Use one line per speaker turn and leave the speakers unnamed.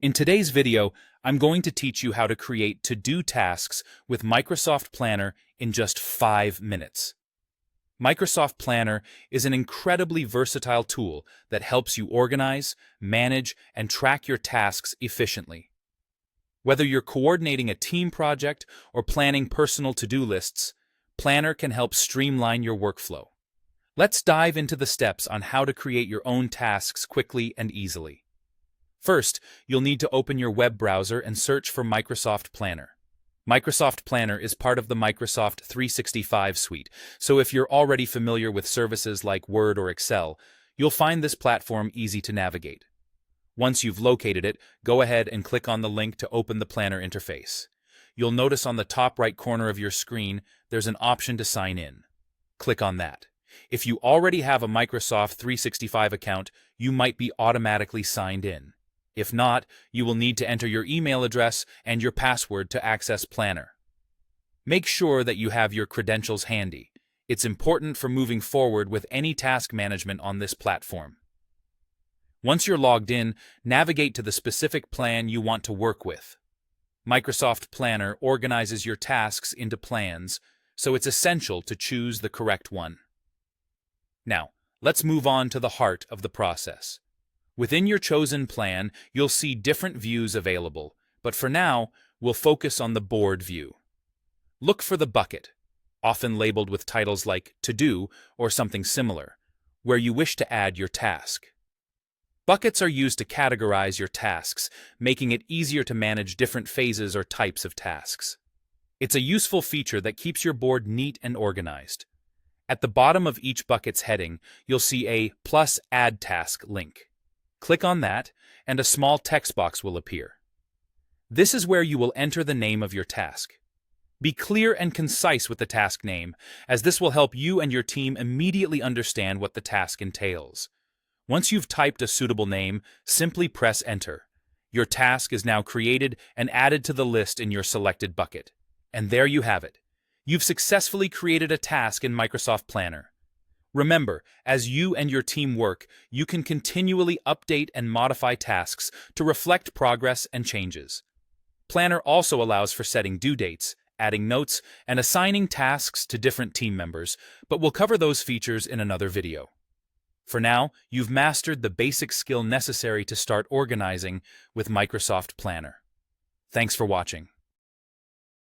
In today's video, I'm going to teach you how to create to-do tasks with Microsoft Planner in just 5 minutes. Microsoft Planner is an incredibly versatile tool that helps you organize, manage, and track your tasks efficiently. Whether you're coordinating a team project or planning personal to-do lists, Planner can help streamline your workflow. Let's dive into the steps on how to create your own tasks quickly and easily. First, you'll need to open your web browser and search for Microsoft Planner. Microsoft Planner is part of the Microsoft 365 suite, so if you're already familiar with services like Word or Excel, you'll find this platform easy to navigate. Once you've located it, go ahead and click on the link to open the Planner interface. You'll notice on the top right corner of your screen, there's an option to sign in. Click on that. If you already have a Microsoft 365 account, you might be automatically signed in. If not, you will need to enter your email address and your password to access Planner. Make sure that you have your credentials handy. It's important for moving forward with any task management on this platform. Once you're logged in, navigate to the specific plan you want to work with. Microsoft Planner organizes your tasks into plans, so it's essential to choose the correct one. Now, let's move on to the heart of the process. Within your chosen plan, you'll see different views available, but for now, we'll focus on the board view. Look for the bucket, often labeled with titles like To Do or something similar, where you wish to add your task. Buckets are used to categorize your tasks, making it easier to manage different phases or types of tasks. It's a useful feature that keeps your board neat and organized. At the bottom of each bucket's heading, you'll see a plus Add Task link. Click on that, and a small text box will appear. This is where you will enter the name of your task. Be clear and concise with the task name, as this will help you and your team immediately understand what the task entails. Once you've typed a suitable name, simply press Enter. Your task is now created and added to the list in your selected bucket. And there you have it. You've successfully created a task in Microsoft Planner. Remember, as you and your team work, you can continually update and modify tasks to reflect progress and changes. Planner also allows for setting due dates, adding notes, and assigning tasks to different team members, but we'll cover those features in another video. For now, you've mastered the basic skill necessary to start organizing with Microsoft Planner. Thanks for watching.